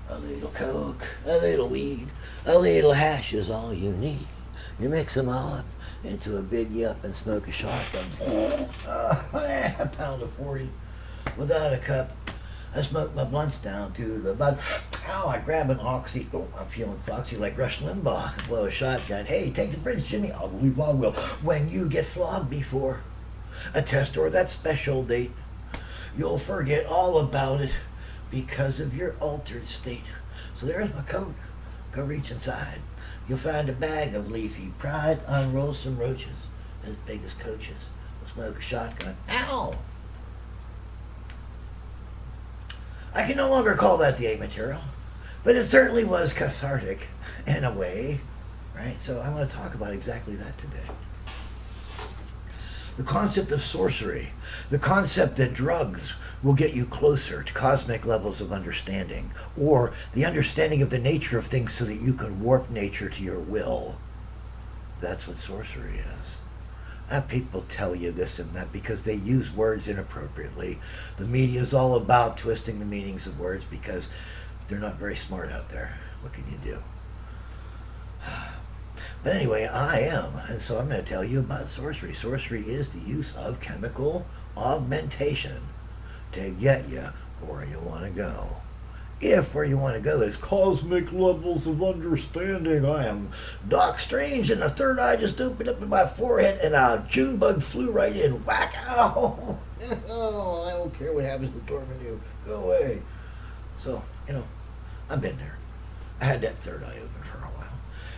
A little coke, a little weed, a little hash is all you need. You mix them all up into a big yup and smoke a shotgun. A pound of 40 without a cup. I smoke my blunts down to the bud. Ow, I grab an oxy. Oh, I'm feeling foxy like Rush Limbaugh. Blow a shotgun. Hey, take the bridge, Jimmy. I'll believe I will. When you get flogged before a test or that special date, you'll forget all about it because of your altered state. So there's my coat. Go reach inside. You'll find a bag of leafy pride. Unroll some roaches as big as coaches. We'll smoke a shotgun. Ow! I can no longer call that the A material, but it certainly was cathartic in a way, right? So I want to talk about exactly that today. The concept of sorcery, the concept that drugs will get you closer to cosmic levels of understanding, or the understanding of the nature of things so that you can warp nature to your will. That's what sorcery is. People tell you this and that because they use words inappropriately. The media is all about twisting the meanings of words because they're not very smart out there. What can you do? But anyway, I am, and so I'm going to tell you about sorcery. Sorcery is the use of chemical augmentation to get you where you want to go. If where you want to go is cosmic levels of understanding, I am Doc Strange, and the third eye just opened up in my forehead, and a June bug flew right in. Whack! Ow! Oh, I don't care what happens to torment you. Go away. So, I've been there. I had that third eye open for a while.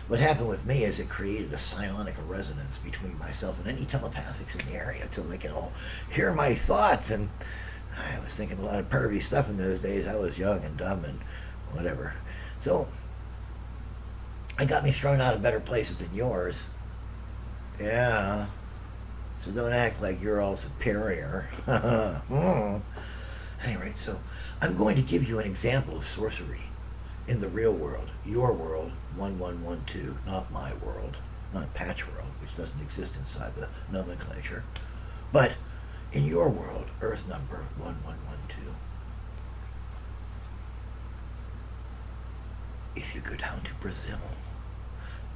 What happened with me is it created a psionic resonance between myself and any telepathics in the area until they could all hear my thoughts. And I was thinking a lot of pervy stuff in those days. I was young and dumb and whatever. So it got me thrown out of better places than yours. Yeah. So don't act like you're all superior. Anyway, so I'm going to give you an example of sorcery in the real world, your world, 1112, not my world, not Patch World, which doesn't exist inside the nomenclature, but in your world, Earth number 1112. If you go down to Brazil,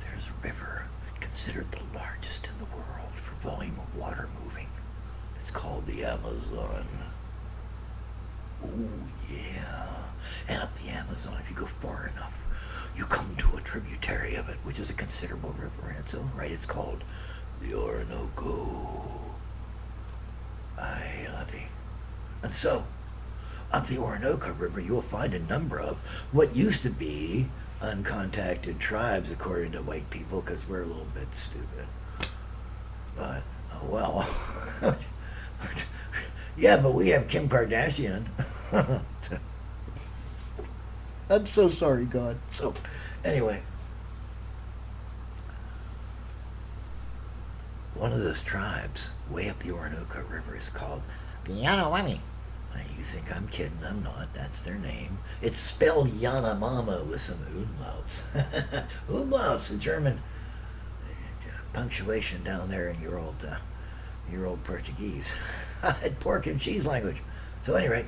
there's a river considered the largest in the world for volume of water moving. It's called the Amazon. Oh, yeah. And up the Amazon, if you go far enough, you come to a tributary of it, which is a considerable river in its own right. It's called the Orinoco. Aye, laddie. And so, up the Orinoco River, you will find a number of what used to be uncontacted tribes, according to white people, because we're a little bit stupid. But, oh well. Yeah, but we have Kim Kardashian. I'm so sorry, God. So, anyway. One of those tribes, way up the Orinoco River, is called the Yanamamo. You think I'm kidding, I'm not. That's their name. It's spelled Yanamamo with some umlauts. Umlauts, the German punctuation down there in your old Portuguese. Pork and cheese language. So anyway,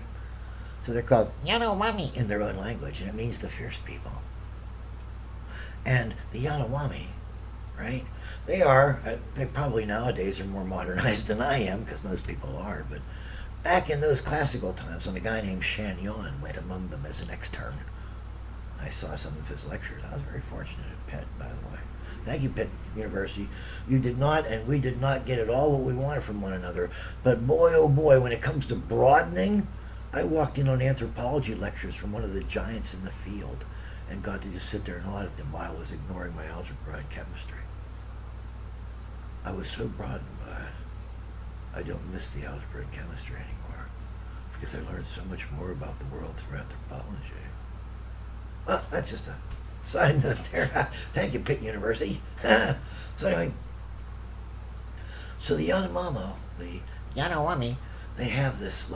so they're called Yanomami in their own language, and it means the fierce people. And the Yanomami, right? They probably nowadays are more modernized than I am, because most people are, but back in those classical times when a guy named Chagnon went among them as an extern, I saw some of his lectures. I was very fortunate at Pitt, by the way. Thank you, Pitt University. You did not, and we did not get at all what we wanted from one another. But boy, oh boy, when it comes to broadening, I walked in on anthropology lectures from one of the giants in the field and got to just sit there and audit them while I was ignoring my algebra and chemistry. I was so broadened by it. I don't miss the algebra and chemistry anymore because I learned so much more about the world through anthropology. Well, that's just a side note there. Thank you, Pitt University. So anyway, so the Yanamamo, the Yanawami, they have this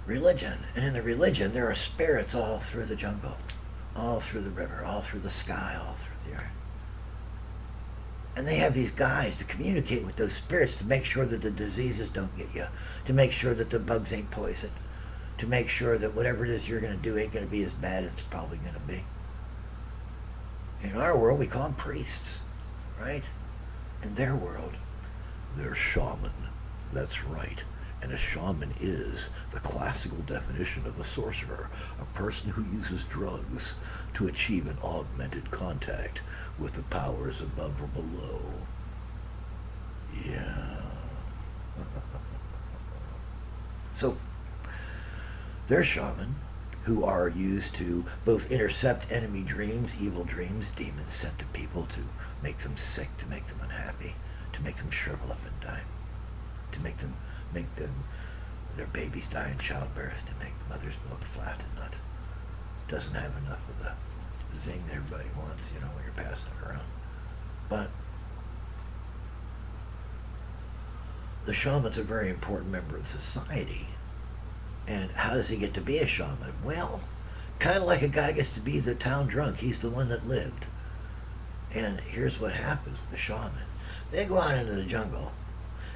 religion, and in the religion there are spirits all through the jungle, all through the river, all through the sky, all through the earth. And they have these guys to communicate with those spirits to make sure that the diseases don't get you, to make sure that the bugs ain't poison, to make sure that whatever it is you're going to do ain't going to be as bad as it's probably going to be. In our world, we call them priests, right? In their world, they're shaman. That's right. And a shaman is the classical definition of a sorcerer, a person who uses drugs to achieve an augmented contact with the powers above or below. Yeah. So, they're shaman who are used to both intercept enemy dreams, evil dreams, demons sent to people to make them sick, to make them unhappy, to make them shrivel up and die, to make their babies die in childbirth, to make mother's milk flat and not doesn't have enough of the zing that everybody wants, when you're passing it around. But the shaman's a very important member of society. And how does he get to be a shaman? Well, kind of like a guy gets to be the town drunk. He's the one that lived. And here's what happens with the shaman. They go out into the jungle.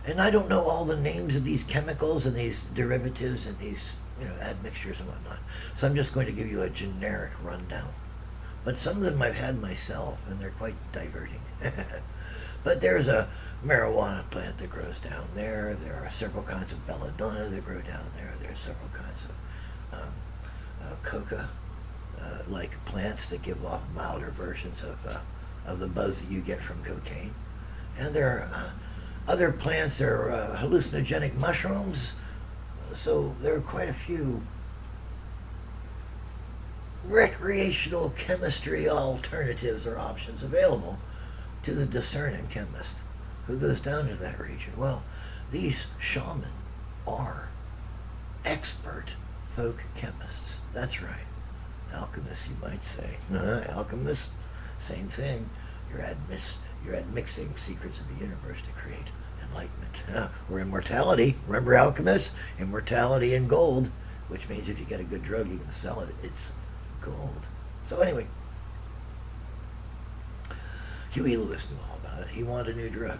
And I don't know all the names of these chemicals and these derivatives and these, admixtures and whatnot. So I'm just going to give you a generic rundown. But some of them I've had myself, and they're quite diverting. But there's a marijuana plant that grows down there. There are several kinds of belladonna that grow down there. There are several kinds of coca-like plants that give off milder versions of the buzz that you get from cocaine. And there are other plants. There are hallucinogenic mushrooms. So there are quite a few recreational chemistry alternatives or options available to the discerning chemist who goes down to that region. Well, these shaman are expert folk chemists. That's right. Alchemists, you might say. Alchemists, same thing. You're at mixing secrets of the universe to create enlightenment. Or immortality. Remember alchemists? Immortality in gold, which means if you get a good drug, you can sell it. It's gold. So anyway, Huey Lewis knew all about it. He wanted a new drug.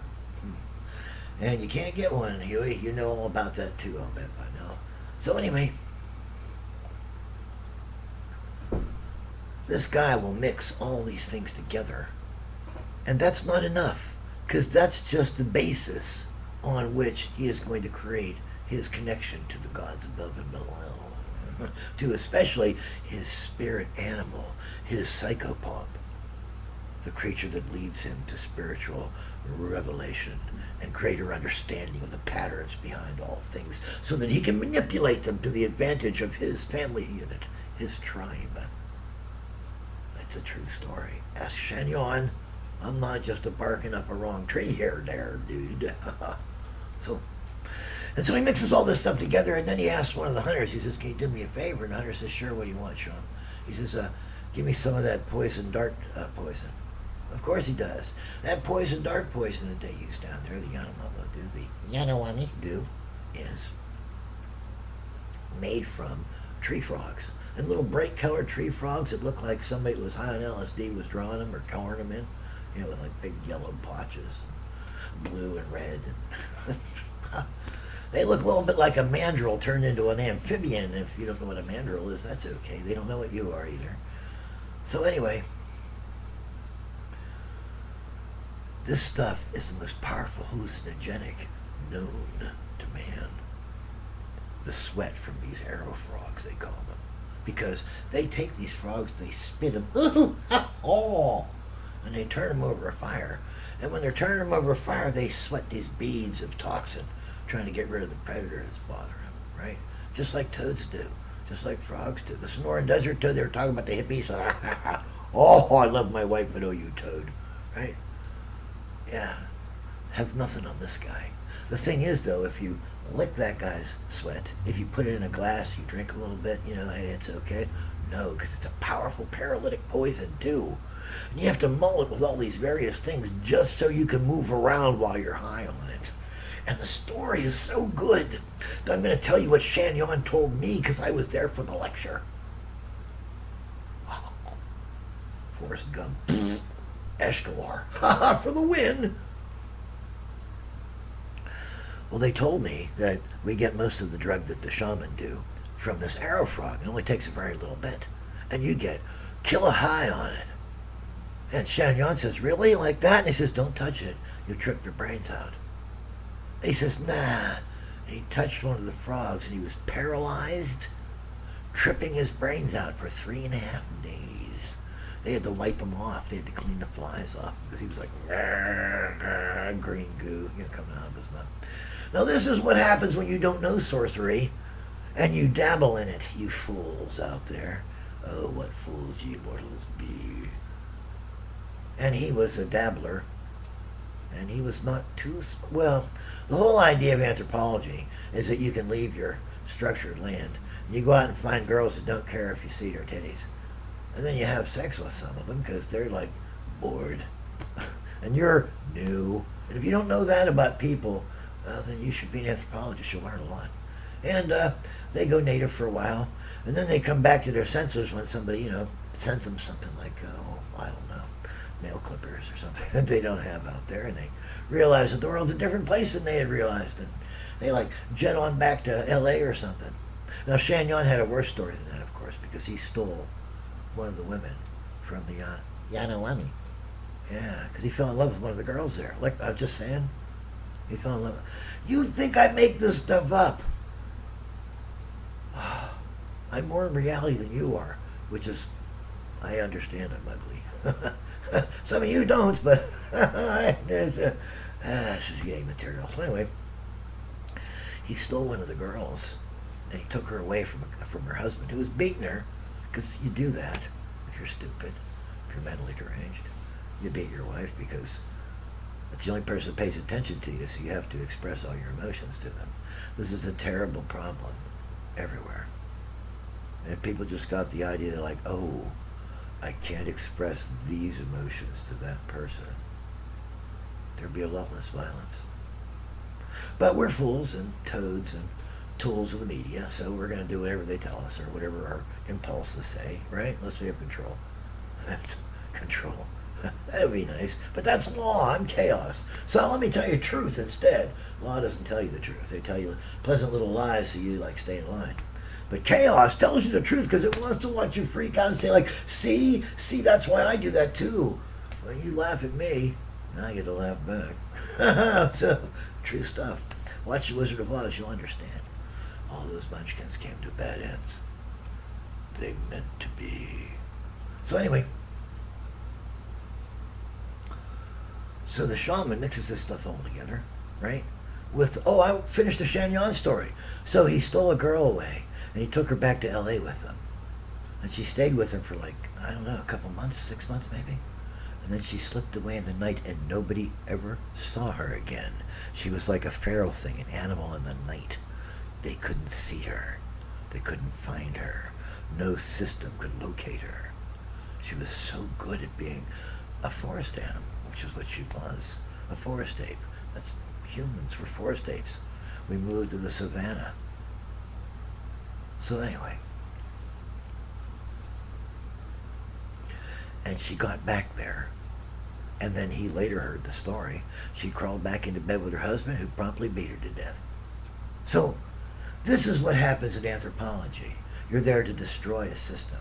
And you can't get one, Huey. You know all about that too, I'll bet by now. So anyway, this guy will mix all these things together. And that's not enough, because that's just the basis on which he is going to create his connection to the gods above and below. To especially his spirit animal, his psychopomp, the creature that leads him to spiritual revelation and greater understanding of the patterns behind all things, so that he can manipulate them to the advantage of his family unit, his tribe. It's a true story. Ask Chagnon. I'm not just a barking up a wrong tree here, there, dude. So he mixes all this stuff together, and then he asks one of the hunters, he says, can you do me a favor? And the hunter says, sure, what do you want, Sean? He says, give me some of that poison dart poison. Of course he does. That poison dart poison that they use down there, the Yanamamo do, the Yanawami do, is made from tree frogs. And little bright colored tree frogs that look like somebody that was high on LSD was drawing them or coloring them in, with like big yellow potches, and blue and red. And they look a little bit like a mandrill turned into an amphibian. If you don't know what a mandrill is, that's okay. They don't know what you are either. So anyway, this stuff is the most powerful hallucinogenic known to man. The sweat from these arrow frogs, they call them. Because they take these frogs, they spit them, and they turn them over a fire. And when they're turning them over a fire, they sweat these beads of toxin, trying to get rid of the predator that's bothering them, right? Just like toads do, just like frogs do. The Sonoran Desert toad, they were talking about the hippies. Oh, I love my wife, but oh, you toad, right? Yeah, have nothing on this guy. The thing is, though, if you lick that guy's sweat, if you put it in a glass, you drink a little bit, hey, it's okay. No, because it's a powerful paralytic poison, too. And you have to mull it with all these various things just so you can move around while you're high on it. And the story is so good that I'm going to tell you what Chagnon told me, because I was there for the lecture. Oh, Forrest Gump. Eshkalar. For the win. Well, they told me that we get most of the drug that the shaman do from this arrow frog. It only takes a very little bit. And you get killer high on it. And Chagnon says, really? Like that? And he says, don't touch it. You'll trip your brains out. And he says, nah. And he touched one of the frogs and he was paralyzed, tripping his brains out for 3.5 days. They had to wipe him off. They had to clean the flies off because he was like, green goo, coming out of his mouth. Now this is what happens when you don't know sorcery and you dabble in it, you fools out there. Oh, what fools ye mortals be. And he was a dabbler, and he was not too... Well, the whole idea of anthropology is that you can leave your structured land. You go out and find girls that don't care if you see their titties. And then you have sex with some of them because they're, like, bored. And you're new. And if you don't know that about people, then you should be an anthropologist. You'll learn a lot. And they go native for a while, and then they come back to their senses when somebody, sends them something like, I don't know, nail clippers or something that they don't have out there, and they realize that the world's a different place than they had realized, and they like jet on back to LA or something. Now Chagnon had a worse story than that, of course, because he stole one of the women from the Yanamamo. Yeah, because he fell in love with one of the girls there. Like I was just saying, he fell in love. You think I make this stuff up? I'm more in reality than you are, which is, I understand I'm ugly. Some of you don't, but this is getting material. So anyway, he stole one of the girls, and he took her away from her husband, who was beating her, because you do that if you're stupid, if you're mentally deranged. You beat your wife because that's the only person that pays attention to you, so you have to express all your emotions to them. This is a terrible problem everywhere. And if people just got the idea, like, oh, I can't express these emotions to that person, there'd be a lot less violence. But we're fools and toads and tools of the media, so we're going to do whatever they tell us or whatever our impulses say, right? Unless we have control. Control. That would be nice. But that's law. I'm chaos. So let me tell you the truth instead. Law doesn't tell you the truth. They tell you pleasant little lies so you, like, stay in line. But chaos tells you the truth because it wants to watch you freak out and say, like, see, that's why I do that too. When you laugh at me, I get to laugh back. So, true stuff. Watch The Wizard of Oz, you'll understand. All those munchkins came to bad ends. They meant to be. So anyway, so the shaman mixes this stuff all together, right? With, I finished the Chagnon story. So he stole a girl away, and he took her back to LA with him. And she stayed with him for like, I don't know, a couple months, 6 months maybe. And then she slipped away in the night, and nobody ever saw her again. She was like a feral thing, an animal in the night. They couldn't see her. They couldn't find her. No system could locate her. She was so good at being a forest animal, which is what she was, a forest ape. That's humans were forest apes. We moved to the savannah. So anyway, and she got back there, and then he later heard the story. She crawled back into bed with her husband, who promptly beat her to death. So this is what happens in anthropology. You're there to destroy a system.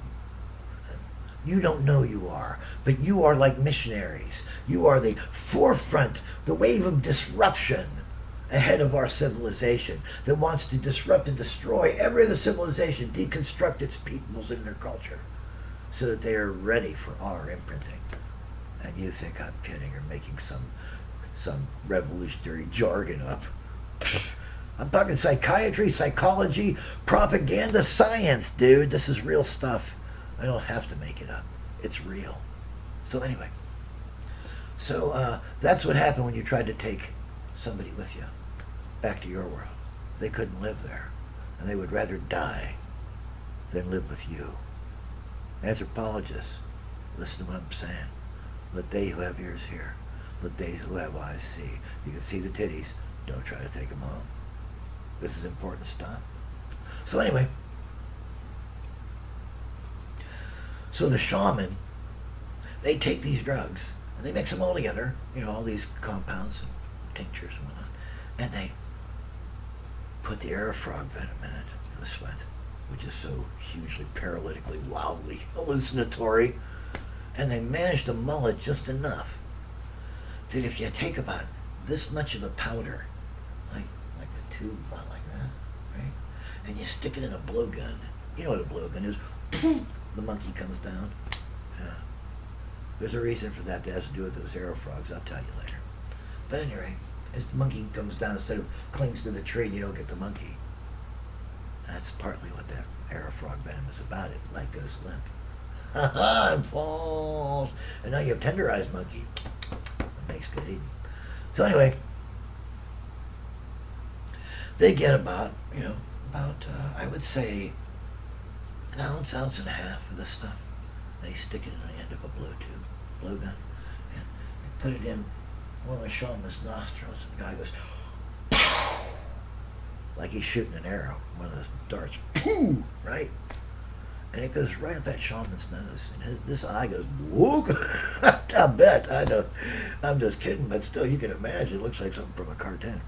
You don't know you are, but you are like missionaries. You are the forefront, the wave of disruption ahead of our civilization that wants to disrupt and destroy every other civilization, deconstruct its peoples and their culture so that they are ready for our imprinting. And you think I'm kidding or making some revolutionary jargon up. I'm talking psychiatry, psychology, propaganda, science, dude. This is real stuff. I don't have to make it up. It's real. So anyway, that's what happened when you tried to take somebody with you back to your world. They couldn't live there, and they would rather die than live with you. Anthropologists, listen to what I'm saying. Let they who have ears hear. Let they who have eyes see. You can see the titties. Don't try to take them home. This is important stuff. So anyway, so the shaman, they take these drugs and they mix them all together, all these compounds and tinctures and whatnot, and they put the arrow frog venom in it, the sweat, which is so hugely paralytically, wildly hallucinatory. And they managed to mull it just enough that if you take about this much of the powder, like a tube about like that, right? And you stick it in a blowgun. You know what a blowgun is. The monkey comes down. Yeah. There's a reason for that has to do with those arrow frogs. I'll tell you later. But anyway, as the monkey comes down, instead of clings to the tree, you don't get the monkey. That's partly what that arrow frog venom is about. It like goes limp. Ha ha! And falls. And now you have tenderized monkey. It makes good eating. So anyway, they get about, I would say, an ounce and a half of this stuff. They stick it in the end of a blowgun, and they put it in one of the shaman's nostrils, and the guy goes, like he's shooting an arrow, one of those darts, right? And it goes right up that shaman's nose, and this eye goes, whoop! I bet, I know, I'm just kidding, but still, you can imagine, it looks like something from a cartoon.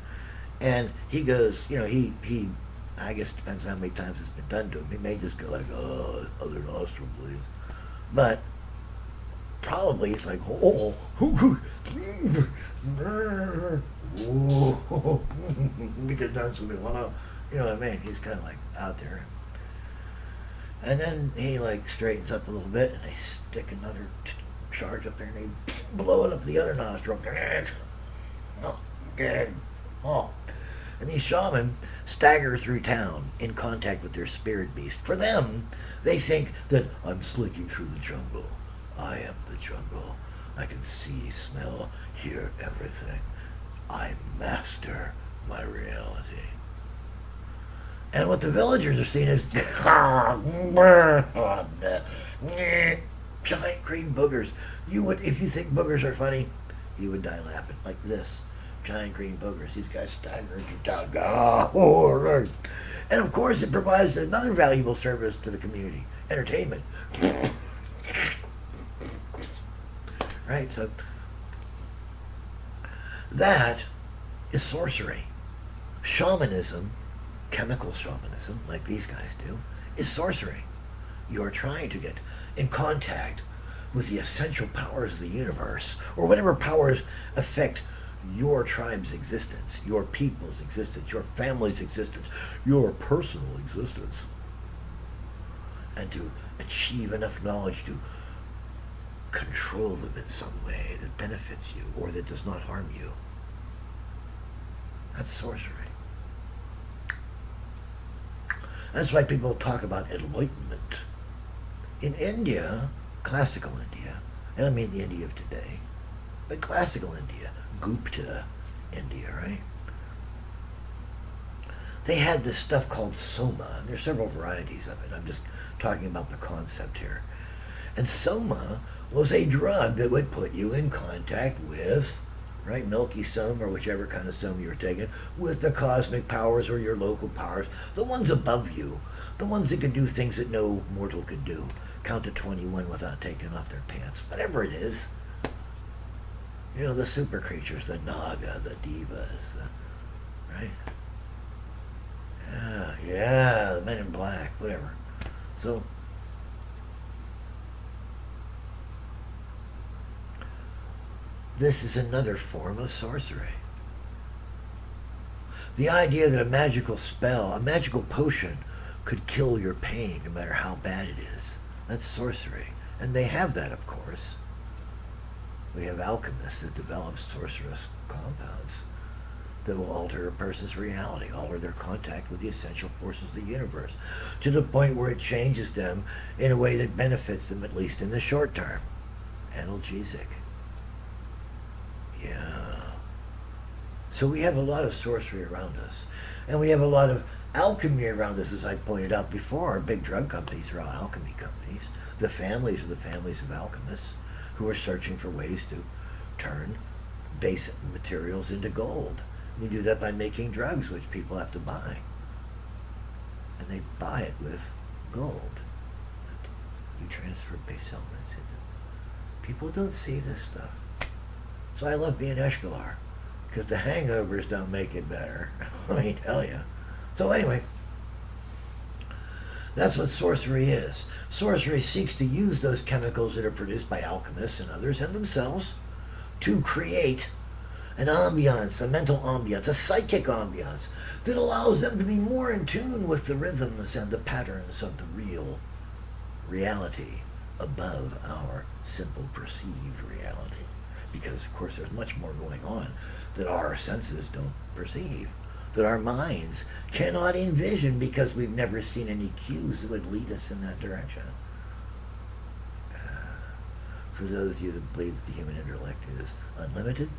And he goes, he I guess it depends on how many times it's been done to him. He may just go like, oh, other nostril, please. But probably he's like, oh, because that's what we want to, you know what I mean? He's kind of like out there. And then he like straightens up a little bit, and they stick another charge up there, and they blow it up the other nostril. Oh. And these shaman stagger through town in contact with their spirit beast. For them, they think that I'm slinking through the jungle. I am the jungle. I can see, smell, hear everything. I master my reality. And what the villagers are seeing is giant green boogers. You would, if you think boogers are funny, you would die laughing like this. Giant green boogers. These guys staggering through town. And of course, it provides another valuable service to the community: entertainment. Right? So that is sorcery. Shamanism, chemical shamanism, like these guys do, is sorcery. You are trying to get in contact with the essential powers of the universe, or whatever powers affect your tribe's existence, your people's existence, your family's existence, your personal existence, and to achieve enough knowledge to control them in some way that benefits you or that does not harm you. That's sorcery. That's why people talk about enlightenment. In India, classical India, and I mean the India of today, but classical India, Gupta India, right? They had this stuff called soma. There's several varieties of it. I'm just talking about the concept here. And soma was a drug that would put you in contact with, right, milky soma, or whichever kind of soma you were taking, with the cosmic powers or your local powers, the ones above you, the ones that could do things that no mortal could do. Count to 21 without taking off their pants. Whatever it is. You know, the super creatures, the Naga, the Divas, right? Yeah, the Men in Black, whatever. So, this is another form of sorcery. The idea that a magical spell, a magical potion, could kill your pain no matter how bad it is. That's sorcery. And they have that, of course. We have alchemists that develop sorcerous compounds that will alter a person's reality, alter their contact with the essential forces of the universe, to the point where it changes them in a way that benefits them, at least in the short term. Analgesic. Yeah. So we have a lot of sorcery around us. And we have a lot of alchemy around us, as I pointed out before. Big drug companies are all alchemy companies. The families are the families of alchemists who are searching for ways to turn base materials into gold. You do that by making drugs, which people have to buy. And they buy it with gold. You transfer base elements into. People don't see this stuff. So I love being Eshkalar, because the hangovers don't make it better. Let me tell you. So anyway, That's what sorcery is. Sorcery seeks to use those chemicals that are produced by alchemists and others and themselves to create an ambiance, a mental ambiance, a psychic ambiance that allows them to be more in tune with the rhythms and the patterns of the real reality above our simple perceived reality. Because, of course, there's much more going on that our senses don't perceive, that our minds cannot envision because we've never seen any cues that would lead us in that direction. For those of you that believe that the human intellect is unlimited,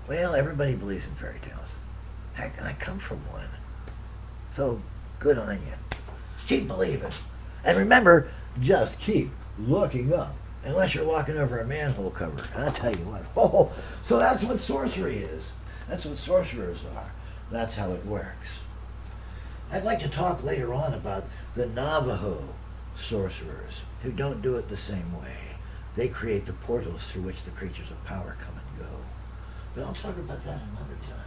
well, everybody believes in fairy tales. Heck, and I come from one. So, good on you. Keep believing. And remember, just keep looking up. Unless you're walking over a manhole cover. I'll tell you what. Oh, so that's what sorcery is. That's what sorcerers are. That's how it works. I'd like to talk later on about the Navajo sorcerers who don't do it the same way. They create the portals through which the creatures of power come and go. But I'll talk about that another time.